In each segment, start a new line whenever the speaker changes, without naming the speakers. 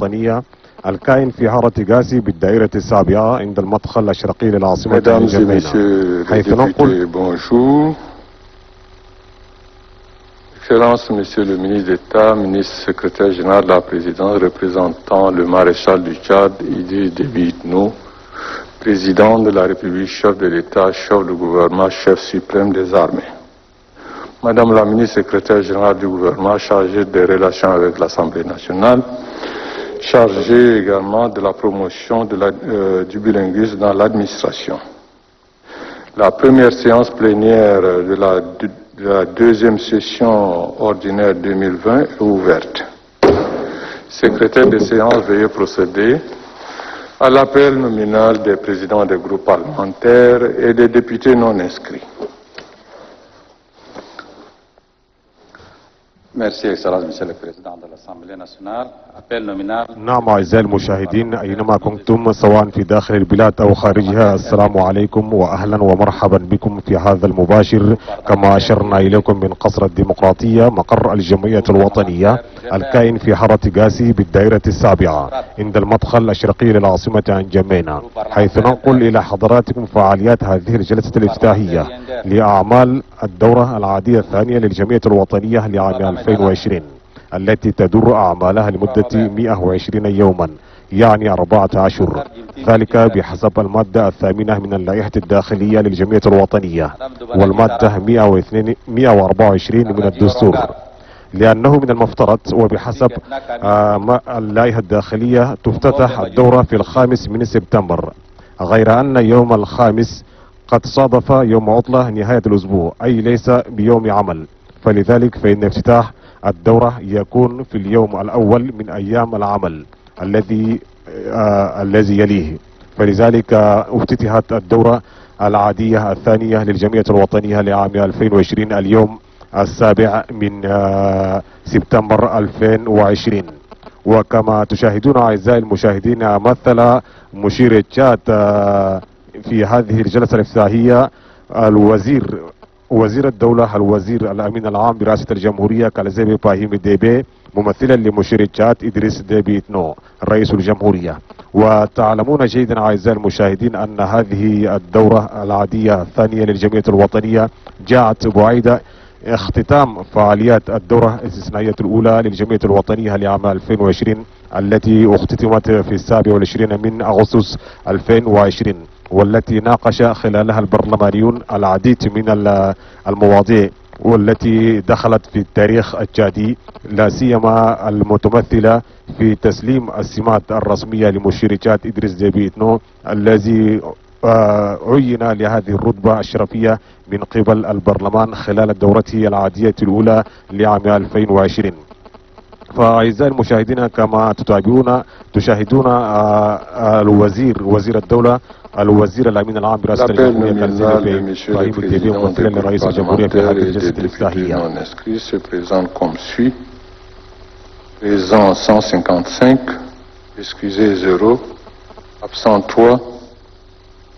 الوطنية الكائن في حارة غازي بالدائرة السابعة عند المدخل الشرقي للعاصمة الجمينة، حيث ننقل.
Bonjour. Excellence, Monsieur le ministre d'État, ministre secrétaire général de la présidence, représentant le maréchal du Tchad, Idriss Déby Itno, président de la République, chef de l'État, chef du gouvernement, chef suprême des armées. Madame la ministre secrétaire générale du gouvernement, chargée des relations avec l'Assemblée nationale, chargée également de la promotion du bilinguisme dans l'administration. La première séance plénière de la deuxième session ordinaire 2020 est ouverte. Secrétaire de séance, veuillez procéder à l'appel nominal des présidents des groupes parlementaires et des députés non inscrits.
Merci, Excellence, Monsieur le Président de l'Assemblée nationale. Appel nominal.
نعم أعزائي المشاهدين أينما كنتم سواء في داخل البلاد أو خارجها، السلام عليكم وأهلا ومرحبا بكم في هذا المباشر. كما أشرنا إليكم من قصر الديمقراطية مقر الجمعية الوطنية الكائن في حارة غازي بالدائرة السابعة عند المدخل الشرقي للعاصمة الجمينة، حيث ننقل إلى حضراتكم فعاليات هذه الجلسة الافتتاحية لأعمال الدورة العادية الثانية للجمعية الوطنية لعام 2020 التي تدور أعمالها لمدة 120 يوما، يعني 4 أشهر، ذلك بحسب المادة 8 من اللائحة الداخلية للجمعية الوطنية والمادة 124 من الدستور. لأنه من المفترض وبحسب اللائحة الداخلية تفتتح الدورة في 5 من سبتمبر، غير أن يوم الخامس قد صادف يوم عطلة نهاية الأسبوع، أي ليس بيوم عمل، فلذلك فإن افتتاح الدورة يكون في اليوم الأول من أيام العمل الذي يليه. فلذلك افتتحت الدورة العادية الثانية للجمعية الوطنية لعام 2020 اليوم 7 من سبتمبر 2020. وكما تشاهدون أعزائي المشاهدين، مثل مشير تشاد في هذه الجلسة الافتتاحية وزير الدولة الوزير الأمين العام برئاسة الجمهورية كالزيبي باهيم ديبي، ممثلا لمشير تشاد إدريس ديبي إتنو رئيس الجمهورية. وتعلمون جيدا أعزائي المشاهدين أن هذه الدورة العادية الثانية للجمعية الوطنية جاءت بعيد اختتام فعاليات الدورة الاستثنائية الأولى للجمعية الوطنية لعام 2020 التي اختتمت في 27 من أغسطس 2020، والتي ناقش خلالها البرلمانيون العديد من المواضيع والتي دخلت في التاريخ التشادي، لا سيما المتمثلة في تسليم السمات الرسمية لمشير تشاد إدريس ديبي إتنو الذي عين لهذه الرتبة الشرفية من قبل البرلمان خلال دورته العادية الأولى لعام 2020. فأعزائي المشاهدين، كما تشاهدون وزير الدولة الوزير الأمين العام برئاسة الجمهورية كالزيبي باهيم ديبي، ممثلا لرئيس الجمهورية في هذه الجلسة الافتتاحية.
Se présente comme suit. Présent 155, excusez 0, absent 3.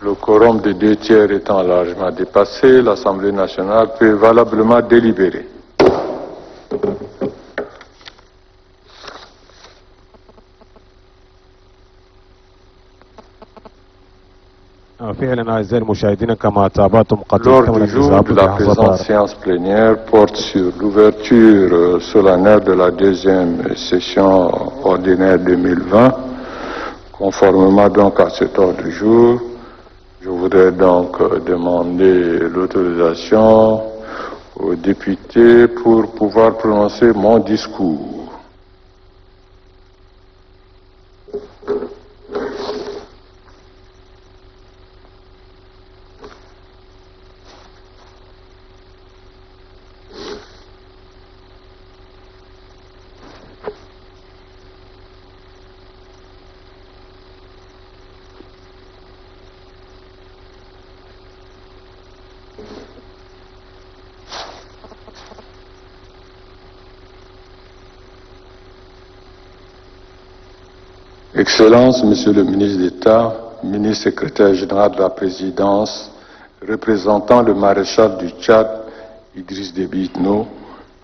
Le quorum des 2 tiers étant largement dépassé, l'Assemblée nationale peut valablement délibérer.
فعلا أعزائي المشاهدين، كما تابعتم قد
L'ordre du jour de la présente séance plénière porte sur l'ouverture solennelle de la deuxième session ordinaire 2020. Conformément donc à cet ordre du jour, je voudrais donc demander l'autorisation aux députés pour pouvoir prononcer mon discours. Excellences, Monsieur le ministre d'État, ministre secrétaire général de la présidence, représentant le maréchal du Tchad, Idriss Déby Itno,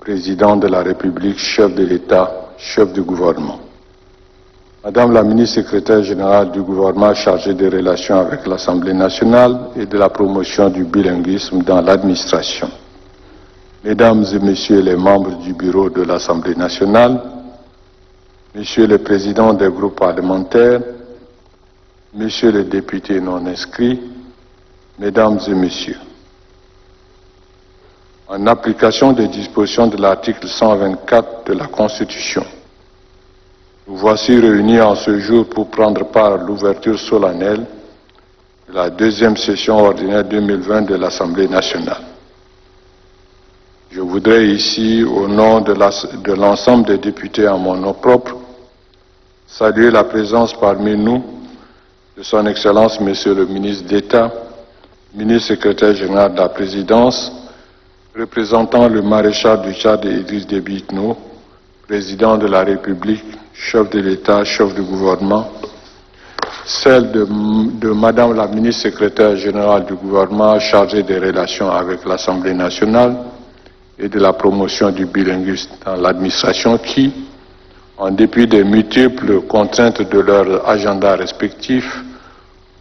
président de la République, chef de l'État, chef du gouvernement. Madame la ministre secrétaire générale du gouvernement chargée des relations avec l'Assemblée nationale et de la promotion du bilinguisme dans l'administration, Mesdames et Messieurs les membres du bureau de l'Assemblée nationale, Messieurs les présidents des groupes parlementaires, Messieurs les députés non inscrits, Mesdames et Messieurs, en application des dispositions de l'article 124 de la Constitution, nous voici réunis en ce jour pour prendre part à l'ouverture solennelle de la deuxième session ordinaire 2020 de l'Assemblée nationale. Je voudrais ici, au nom de l'ensemble des députés en mon nom propre, saluer la présence parmi nous de son Excellence Monsieur le ministre d'État, ministre secrétaire général de la Présidence, représentant le maréchal du Tchad Idriss Déby Itno, président de la République, chef de l'État, chef du gouvernement, celle de Madame la ministre secrétaire générale du gouvernement chargée des relations avec l'Assemblée nationale et de la promotion du bilinguisme dans l'administration qui, en dépit des multiples contraintes de leurs agendas respectifs,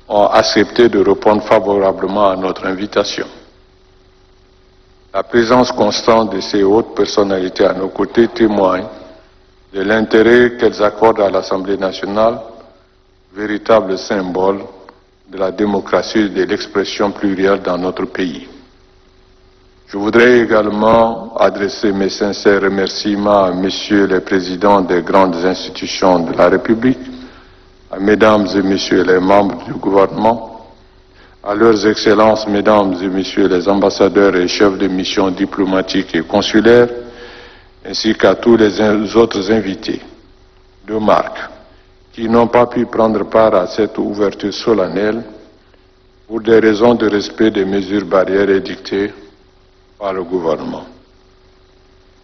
ont accepté de répondre favorablement à notre invitation. La présence constante de ces hautes personnalités à nos côtés témoigne de l'intérêt qu'elles accordent à l'Assemblée nationale, véritable symbole de la démocratie et de l'expression plurielle dans notre pays. Je voudrais également adresser mes sincères remerciements à Messieurs les présidents des grandes institutions de la République, à Mesdames et Messieurs les membres du gouvernement, à leurs excellences, Mesdames et Messieurs les ambassadeurs et chefs de mission diplomatiques et consulaires, ainsi qu'à tous les autres invités de marque qui n'ont pas pu prendre part à cette ouverture solennelle pour des raisons de respect des mesures barrières édictées par le gouvernement.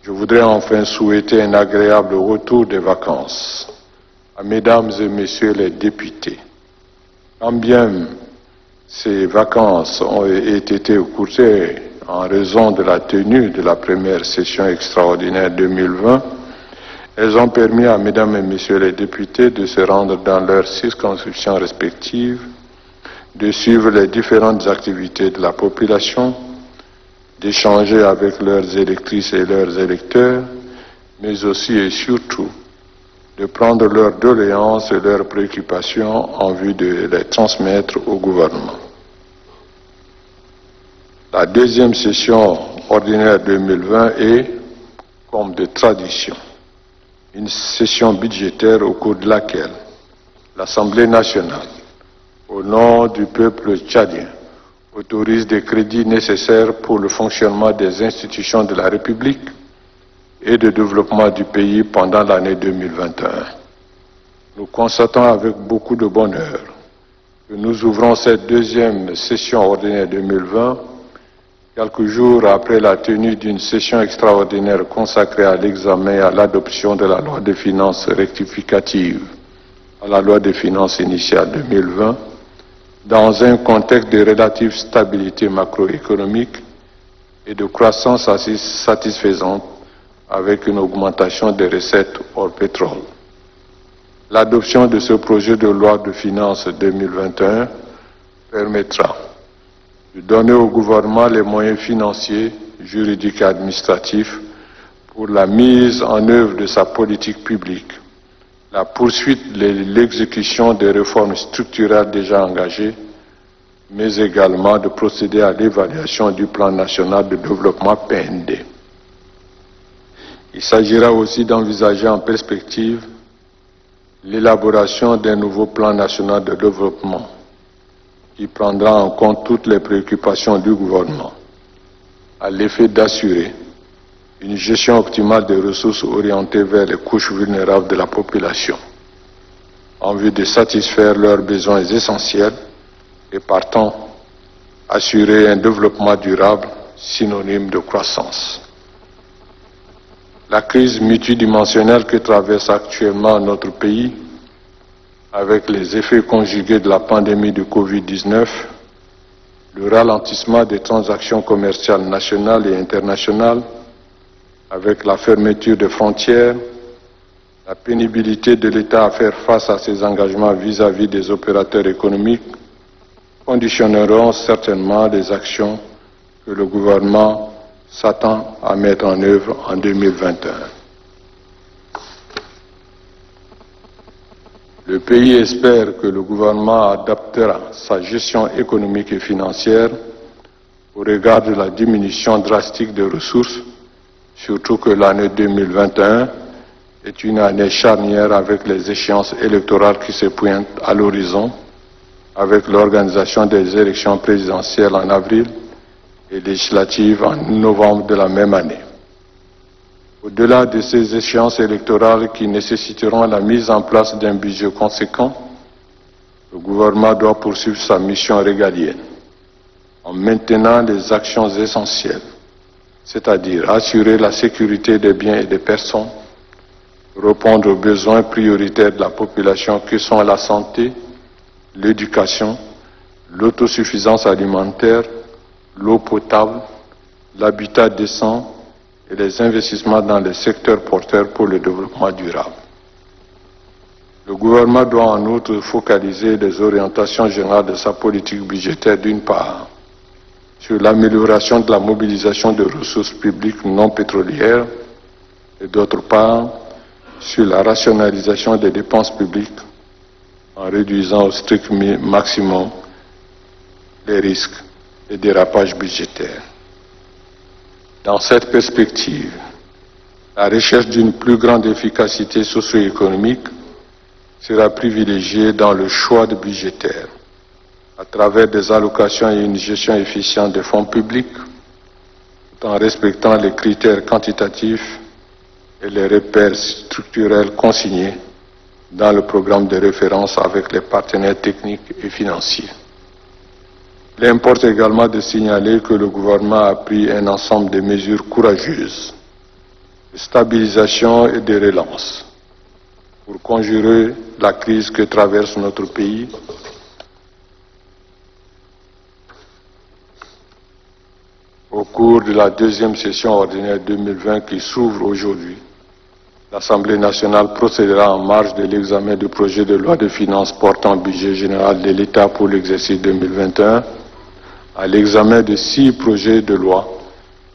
Je voudrais enfin souhaiter un agréable retour des vacances à Mesdames et Messieurs les députés. Quand bien ces vacances ont été écourtées en raison de la tenue de la première session extraordinaire 2020, elles ont permis à Mesdames et Messieurs les députés de se rendre dans leurs circonscriptions respectives, de suivre les différentes activités de la population, d'échanger avec leurs électrices et leurs électeurs, mais aussi et surtout de prendre leurs doléances et leurs préoccupations en vue de les transmettre au gouvernement. La deuxième session ordinaire 2020 est, comme de tradition, une session budgétaire au cours de laquelle l'Assemblée nationale, au nom du peuple tchadien, autorise des crédits nécessaires pour le fonctionnement des institutions de la République et de développement du pays pendant l'année 2021. Nous constatons avec beaucoup de bonheur que nous ouvrons cette deuxième session ordinaire 2020 quelques jours après la tenue d'une session extraordinaire consacrée à l'examen et à l'adoption de la loi des finances rectificative à la loi des finances initiale 2020, dans un contexte de relative stabilité macroéconomique et de croissance assez satisfaisante avec une augmentation des recettes hors pétrole. L'adoption de ce projet de loi de finances 2021 permettra de donner au gouvernement les moyens financiers, juridiques et administratifs pour la mise en œuvre de sa politique publique, la poursuite de l'exécution des réformes structurelles déjà engagées, mais également de procéder à l'évaluation du plan national de développement PND. Il s'agira aussi d'envisager en perspective l'élaboration d'un nouveau plan national de développement qui prendra en compte toutes les préoccupations du gouvernement à l'effet d'assurer une gestion optimale des ressources orientées vers les couches vulnérables de la population en vue de satisfaire leurs besoins essentiels et partant assurer un développement durable synonyme de croissance. La crise multidimensionnelle que traverse actuellement notre pays, avec les effets conjugués de la pandémie de Covid-19, le ralentissement des transactions commerciales nationales et internationales, avec la fermeture des frontières, la pénibilité de l'État à faire face à ses engagements vis-à-vis des opérateurs économiques conditionneront certainement les actions que le gouvernement s'attend à mettre en œuvre en 2021. Le pays espère que le gouvernement adaptera sa gestion économique et financière au regard de la diminution drastique des ressources, surtout que l'année 2021 est une année charnière avec les échéances électorales qui se pointent à l'horizon, avec l'organisation des élections présidentielles en avril et législatives en novembre de la même année. Au-delà de ces échéances électorales qui nécessiteront la mise en place d'un budget conséquent, le gouvernement doit poursuivre sa mission régalienne en maintenant les actions essentielles, c'est-à-dire assurer la sécurité des biens et des personnes, répondre aux besoins prioritaires de la population que sont la santé, l'éducation, l'autosuffisance alimentaire, l'eau potable, l'habitat décent et les investissements dans les secteurs porteurs pour le développement durable. Le gouvernement doit en outre focaliser les orientations générales de sa politique budgétaire d'une part sur l'amélioration de la mobilisation de ressources publiques non pétrolières et d'autre part sur la rationalisation des dépenses publiques en réduisant au strict maximum les risques et dérapages budgétaires. Dans cette perspective, la recherche d'une plus grande efficacité socio-économique sera privilégiée dans le choix de budgétaire, à travers des allocations et une gestion efficiente des fonds publics, tout en respectant les critères quantitatifs et les repères structurels consignés dans le programme de référence avec les partenaires techniques et financiers. Il importe également de signaler que le gouvernement a pris un ensemble de mesures courageuses de stabilisation et de relance pour conjurer la crise que traverse notre pays au cours de la deuxième session ordinaire 2020 qui s'ouvre aujourd'hui. L'Assemblée nationale procédera en marge de l'examen du projet de loi de finances portant budget général de l'État pour l'exercice 2021 à l'examen de 6 projets de loi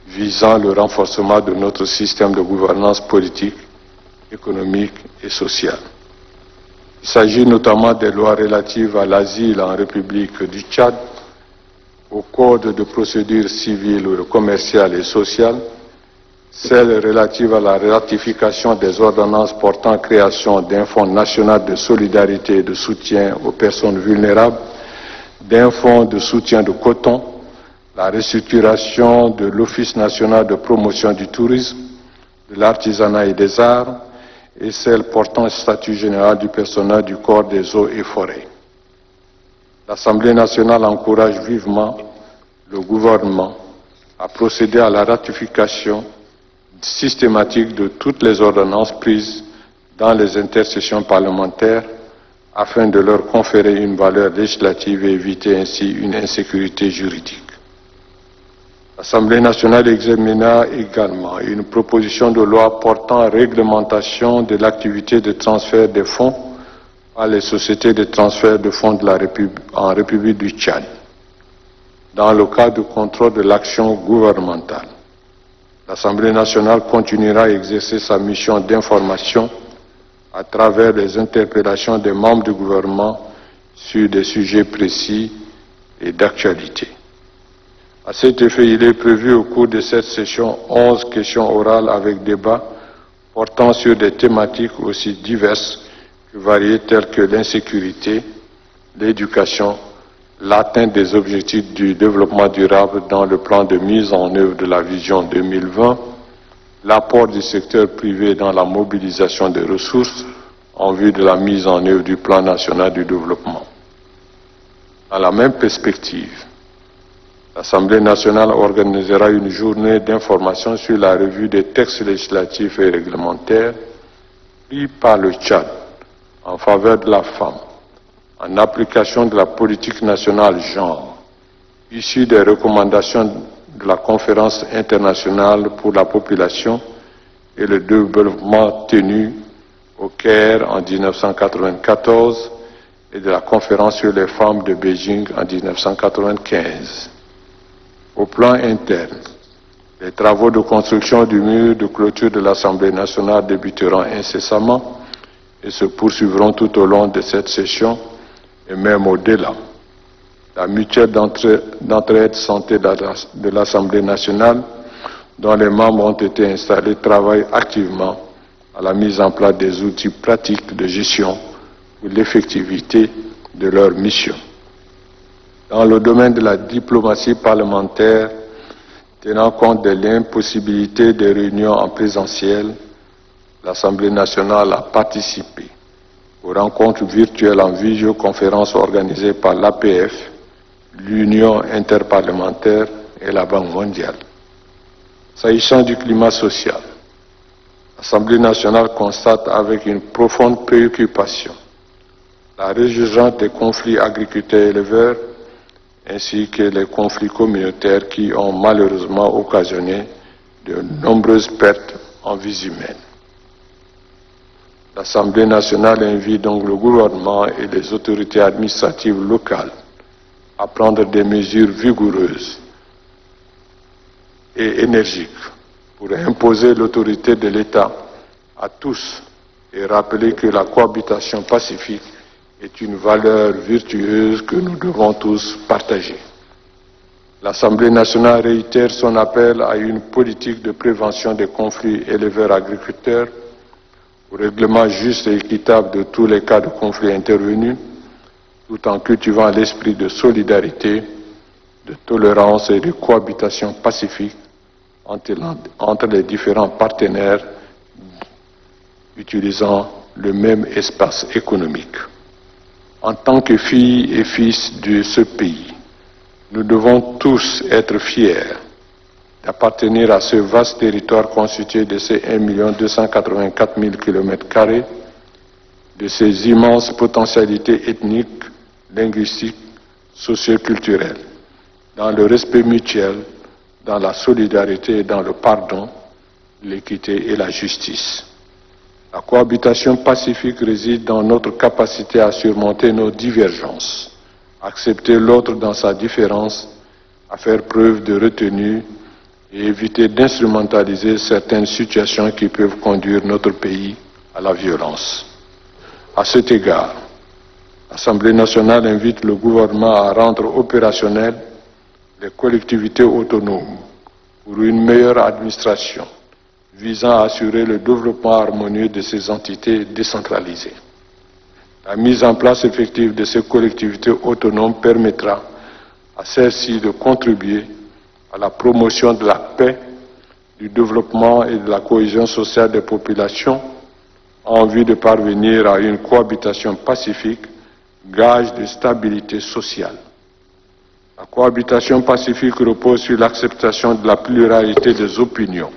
visant le renforcement de notre système de gouvernance politique, économique et sociale. Il s'agit notamment des lois relatives à l'asile en République du Tchad, au Code de procédure civile, commerciale et sociale, celles relatives à la ratification des ordonnances portant création d'un fonds national de solidarité et de soutien aux personnes vulnérables, d'un fonds de soutien de coton, la restructuration de l'Office national de promotion du tourisme, de l'artisanat et des arts, et celle portant statut général du personnel du corps des eaux et forêts. L'Assemblée nationale encourage vivement le gouvernement à procéder à la ratification systématique de toutes les ordonnances prises dans les intersessions parlementaires afin de leur conférer une valeur législative et éviter ainsi une insécurité juridique. L'Assemblée nationale examina également une proposition de loi portant réglementation de l'activité de transfert des fonds par les sociétés de transfert de fonds de en République du Tchad, dans le cadre du contrôle de l'action gouvernementale. L'Assemblée nationale continuera à exercer sa mission d'information à travers les interpellations des membres du gouvernement sur des sujets précis et d'actualité. À cet effet, il est prévu au cours de cette session 11 questions orales avec débat portant sur des thématiques aussi diverses que variées telles que l'insécurité, l'éducation, l'atteinte des objectifs du développement durable dans le plan de mise en œuvre de la vision 2020, l'apport du secteur privé dans la mobilisation des ressources en vue de la mise en œuvre du plan national du développement. Dans la même perspective, l'Assemblée nationale organisera une journée d'information sur la revue des textes législatifs et réglementaires pris par le Tchad en faveur de la femme, en application de la politique nationale genre, issue des recommandations de la Conférence internationale pour la population et le développement tenue au Caire en 1994 et de la conférence sur les femmes de Beijing en 1995. Au plan interne, les travaux de construction du mur de clôture de l'Assemblée nationale débuteront incessamment et se poursuivront tout au long de cette session et même au-delà. La mutuelle d'entraide santé de l'Assemblée nationale, dont les membres ont été installés, travaille activement à la mise en place des outils pratiques de gestion pour l'effectivité de leur mission. Dans le domaine de la diplomatie parlementaire, tenant compte de l'impossibilité des réunions en présentiel, l'Assemblée nationale a participé aux rencontres virtuelles en visioconférence organisées par l'APF, l'Union interparlementaire et la Banque mondiale. S'agissant du climat social, l'Assemblée nationale constate avec une profonde préoccupation la résurgence des conflits agriculteurs-éleveurs ainsi que les conflits communautaires qui ont malheureusement occasionné de nombreuses pertes en vies humaines. L'Assemblée nationale invite donc le gouvernement et les autorités administratives locales à prendre des mesures vigoureuses et énergiques pour imposer l'autorité de l'État à tous et rappeler que la cohabitation pacifique est une valeur virtueuse que nous devons tous partager. L'Assemblée nationale réitère son appel à une politique de prévention des conflits éleveurs-agriculteurs, au règlement juste et équitable de tous les cas de conflits intervenus, tout en cultivant l'esprit de solidarité, de tolérance et de cohabitation pacifique entre les différents partenaires utilisant le même espace économique. En tant que filles et fils de ce pays, nous devons tous être fiers d'appartenir à ce vaste territoire constitué de ces 1 284 000 km², de ces immenses potentialités ethniques, linguistiques, socioculturelles, dans le respect mutuel, dans la solidarité, dans le pardon, l'équité et la justice. La cohabitation pacifique réside dans notre capacité à surmonter nos divergences, accepter l'autre dans sa différence, à faire preuve de retenue et éviter d'instrumentaliser certaines situations qui peuvent conduire notre pays à la violence. À cet égard, l'Assemblée nationale invite le gouvernement à rendre opérationnelles les collectivités autonomes pour une meilleure administration visant à assurer le développement harmonieux de ces entités décentralisées. La mise en place effective de ces collectivités autonomes permettra à celles-ci de contribuer à la promotion de la paix, du développement et de la cohésion sociale des populations en vue de parvenir à une cohabitation pacifique, gage de stabilité sociale. La cohabitation pacifique repose sur l'acceptation de la pluralité des opinions,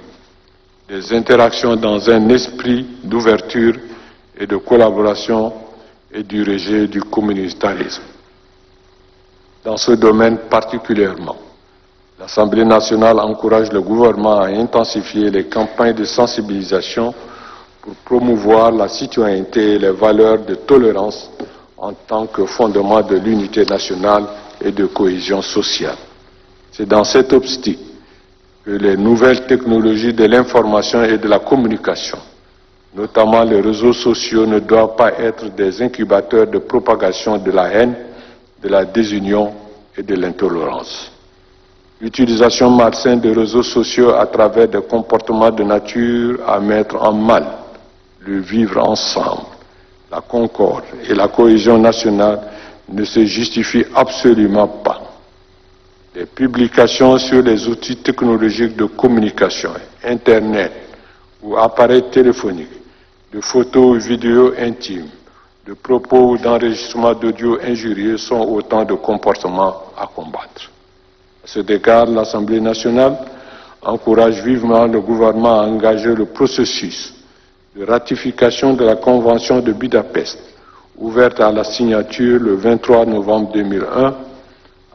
des interactions dans un esprit d'ouverture et de collaboration et du rejet du communautarisme. Dans ce domaine particulièrement, l'Assemblée nationale encourage le gouvernement à intensifier les campagnes de sensibilisation pour promouvoir la citoyenneté et les valeurs de tolérance en tant que fondement de l'unité nationale et de cohésion sociale. C'est dans cette optique que les nouvelles technologies de l'information et de la communication, notamment les réseaux sociaux, ne doivent pas être des incubateurs de propagation de la haine, de la désunion et de l'intolérance. L'utilisation malsaine des réseaux sociaux à travers des comportements de nature à mettre en mal le vivre ensemble, la concorde et la cohésion nationale ne se justifie absolument pas. Les publications sur les outils technologiques de communication, Internet ou appareils téléphoniques, de photos ou vidéos intimes, de propos ou d'enregistrements d'audio injurieux sont autant de comportements à combattre. À cet égard, l'Assemblée nationale encourage vivement le gouvernement à engager le processus de ratification de la Convention de Budapest, ouverte à la signature le 23 novembre 2001,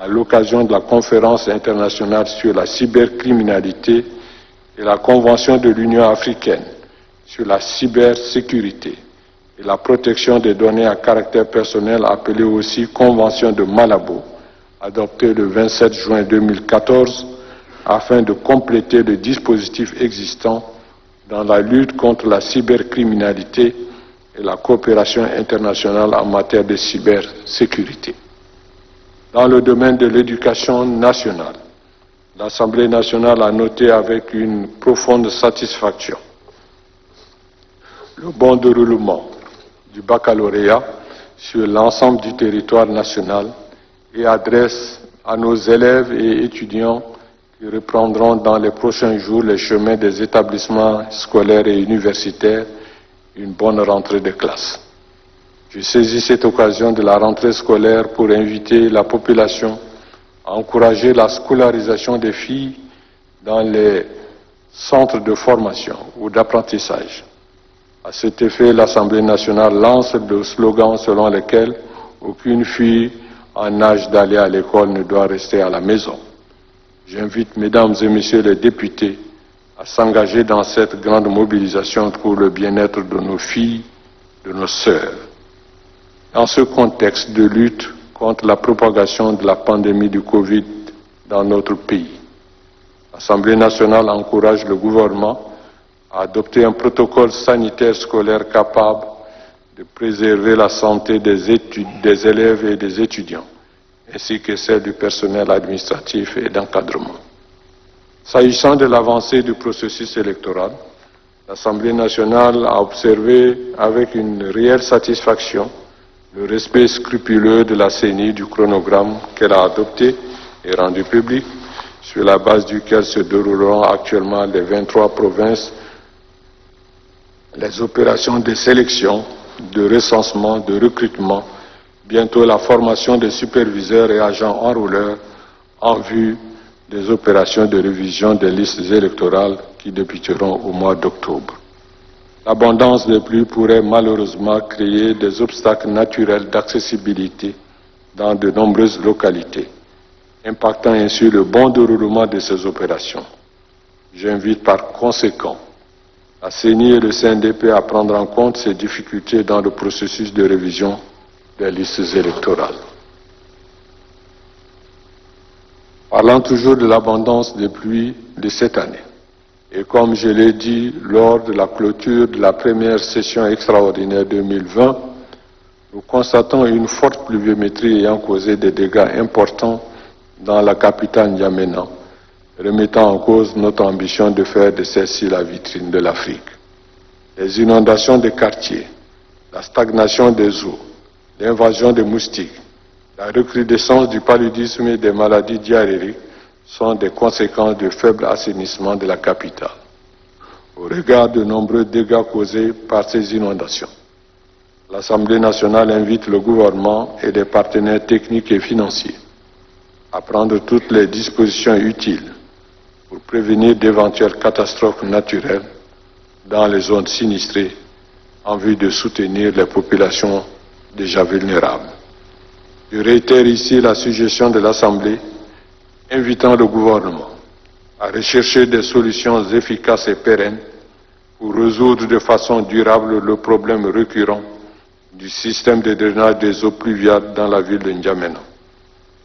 à l'occasion de la conférence internationale sur la cybercriminalité et la Convention de l'Union africaine sur la cybersécurité, et la protection des données à caractère personnel, appelée aussi Convention de Malabo, adoptée le 27 juin 2014, afin de compléter le dispositif existant dans la lutte contre la cybercriminalité et la coopération internationale en matière de cybersécurité. Dans le domaine de l'éducation nationale, l'Assemblée nationale a noté avec une profonde satisfaction le bon déroulement du baccalauréat sur l'ensemble du territoire national et adresse à nos élèves et étudiants qui reprendront dans les prochains jours les chemins des établissements scolaires et universitaires une bonne rentrée de classe. Je saisis cette occasion de la rentrée scolaire pour inviter la population à encourager la scolarisation des filles dans les centres de formation ou d'apprentissage. À cet effet, l'Assemblée nationale lance le slogan selon lequel aucune fille en âge d'aller à l'école ne doit rester à la maison. J'invite mesdames et messieurs les députés à s'engager dans cette grande mobilisation pour le bien-être de nos filles, de nos sœurs. Dans ce contexte de lutte contre la propagation de la pandémie du Covid dans notre pays, l'Assemblée nationale encourage le gouvernement à adopter un protocole sanitaire scolaire capable de préserver la santé des élèves et des étudiants, ainsi que celle du personnel administratif et d'encadrement. S'agissant de l'avancée du processus électoral, l'Assemblée nationale a observé avec une réelle satisfaction le respect scrupuleux de la CENI du chronogramme qu'elle a adopté et rendu public, sur la base duquel se dérouleront actuellement les 23 provinces les opérations de sélection, de recensement, de recrutement, bientôt la formation des superviseurs et agents enrôleurs en vue des opérations de révision des listes électorales qui débuteront au mois d'octobre. L'abondance des pluies pourrait malheureusement créer des obstacles naturels d'accessibilité dans de nombreuses localités, impactant ainsi le bon déroulement de ces opérations. J'invite par conséquent la CENI et le CNDP à prendre en compte ces difficultés dans le processus de révision des listes électorales. Parlant toujours de l'abondance des pluies de cette année, et comme je l'ai dit lors de la clôture de la première session extraordinaire 2020, nous constatons une forte pluviométrie ayant causé des dégâts importants dans la capitale N'Djamena, remettant en cause notre ambition de faire de celle-ci la vitrine de l'Afrique. Les inondations des quartiers, la stagnation des eaux, l'invasion des moustiques, la recrudescence du paludisme et des maladies diarrhéiques sont des conséquences du faible assainissement de la capitale. Au regard de nombreux dégâts causés par ces inondations, l'Assemblée nationale invite le gouvernement et les partenaires techniques et financiers à prendre toutes les dispositions utiles pour prévenir d'éventuelles catastrophes naturelles dans les zones sinistrées en vue de soutenir les populations déjà vulnérables. Je réitère ici la suggestion de l'Assemblée invitant le gouvernement à rechercher des solutions efficaces et pérennes pour résoudre de façon durable le problème récurrent du système de drainage des eaux pluviales dans la ville de N'Djamena,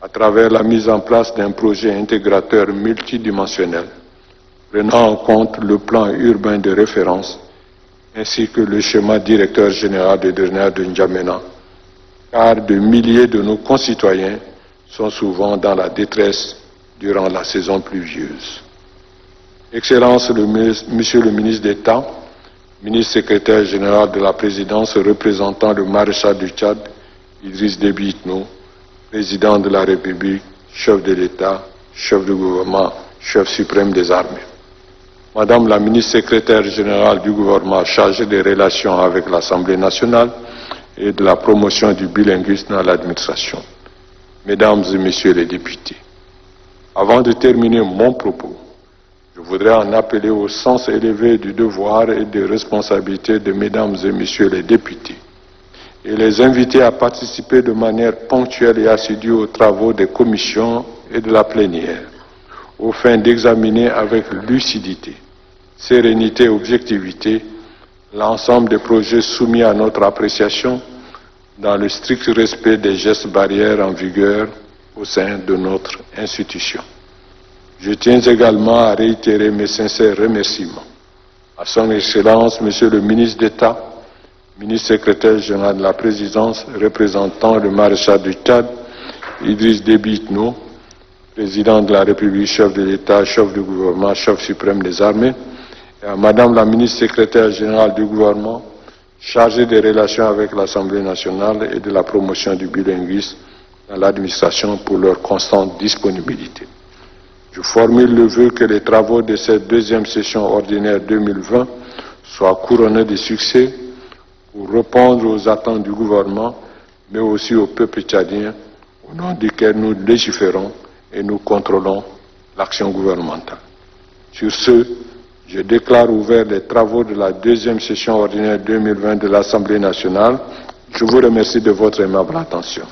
à travers la mise en place d'un projet intégrateur multidimensionnel prenant en compte le plan urbain de référence ainsi que le schéma directeur général de drainage de N'Djamena, car de milliers de nos concitoyens sont souvent dans la détresse durant la saison pluvieuse. Excellence, Monsieur le ministre d'État, ministre secrétaire général de la présidence représentant le maréchal du Tchad, Idriss Déby Itno, président de la République, chef de l'État, chef du gouvernement, chef suprême des armées. Madame la ministre secrétaire générale du gouvernement chargée des relations avec l'Assemblée nationale et de la promotion du bilinguisme dans l'administration. Mesdames et messieurs les députés, avant de terminer mon propos, je voudrais en appeler au sens élevé du devoir et des responsabilités de mesdames et messieurs les députés et les inviter à participer de manière ponctuelle et assidue aux travaux des commissions et de la plénière, aux fins d'examiner avec lucidité, sérénité et objectivité l'ensemble des projets soumis à notre appréciation dans le strict respect des gestes barrières en vigueur au sein de notre institution. Je tiens également à réitérer mes sincères remerciements à son Excellence, Monsieur le ministre d'État, ministre secrétaire général de la Présidence, représentant le maréchal du Tchad, Idriss Déby Itno, président de la République, chef de l'État, chef du gouvernement, chef suprême des armées, et à Madame la ministre secrétaire générale du gouvernement, chargée des relations avec l'Assemblée nationale et de la promotion du bilinguisme dans l'administration pour leur constante disponibilité. Je formule le vœu que les travaux de cette deuxième session ordinaire 2020 soient couronnés de succès pour répondre aux attentes du gouvernement, mais aussi au peuple tchadien, au nom duquel nous légiférons et nous contrôlons l'action gouvernementale. Sur ce, je déclare ouverts les travaux de la deuxième session ordinaire 2020 de l'Assemblée nationale. Je vous remercie de votre aimable attention.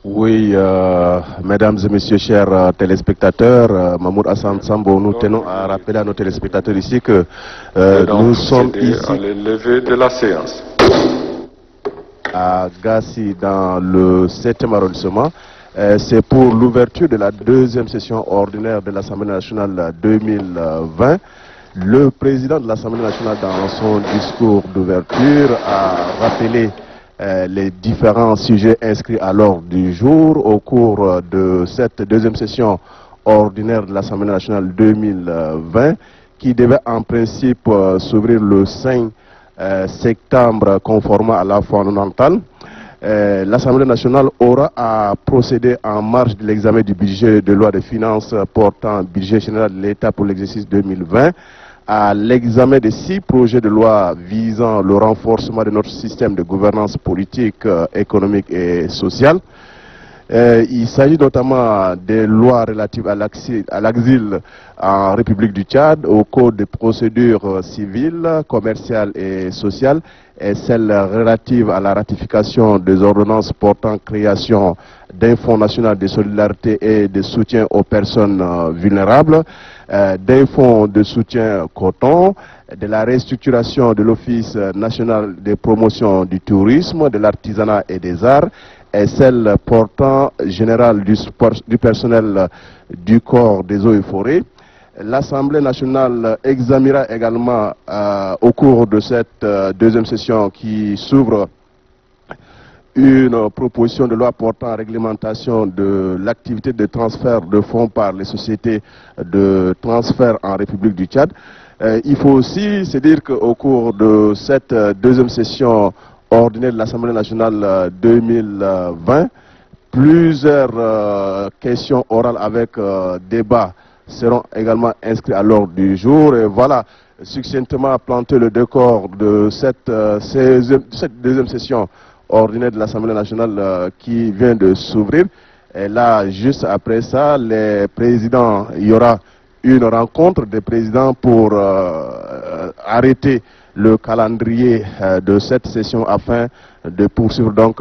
Oui, mesdames et messieurs, chers téléspectateurs, Mahmoud Hassan Sambo, nous tenons à rappeler à nos téléspectateurs ici que nous sommes ici
à l'enlever de la séance
à Gassi dans le 7e arrondissement. C'est pour l'ouverture de la deuxième session ordinaire de l'Assemblée nationale 2020. Le président de l'Assemblée nationale, dans son discours d'ouverture, a rappelé les différents sujets inscrits à l'ordre du jour au cours de cette deuxième session ordinaire de l'Assemblée nationale 2020 qui devait en principe s'ouvrir le 5 septembre conformément à la fondamentale. L'Assemblée nationale aura à procéder en marge de l'examen du budget de loi de finances portant budget général de l'État pour l'exercice 2020 à l'examen de 6 projets de loi visant le renforcement de notre système de gouvernance politique, économique et sociale. Il s'agit notamment des lois relatives à l'exil en République du Tchad, au code de procédure civile, commerciale et sociale, et celles relatives à la ratification des ordonnances portant création d'un fonds national de solidarité et de soutien aux personnes vulnérables, d'un fonds de soutien coton, de la restructuration de l'Office national de promotion du tourisme, de l'artisanat et des arts, et celle portant général du personnel du corps des eaux et forêts. L'Assemblée nationale examinera également au cours de cette deuxième session qui s'ouvre une proposition de loi portant réglementation de l'activité de transfert de fonds par les sociétés de transfert en République du Tchad. Il faut aussi se dire qu'au cours de cette deuxième session ordinaire de l'Assemblée nationale 2020, plusieurs questions orales avec débat seront également inscrits à l'ordre du jour. Et voilà, succinctement planter le décor de cette deuxième session ordinaire de l'Assemblée nationale qui vient de s'ouvrir. Et là, juste après ça, les présidents, il y aura une rencontre des présidents pour arrêter le calendrier de cette session afin de poursuivre donc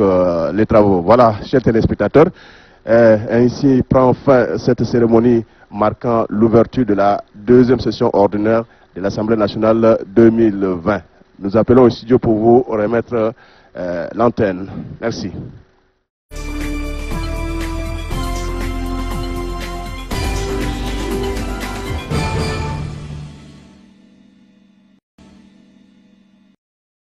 les travaux. Voilà, chers téléspectateurs, ainsi prend fin cette cérémonie marquant l'ouverture de la deuxième session ordinaire de l'Assemblée nationale 2020. Nous appelons au studio pour vous remettre l'antenne. Merci.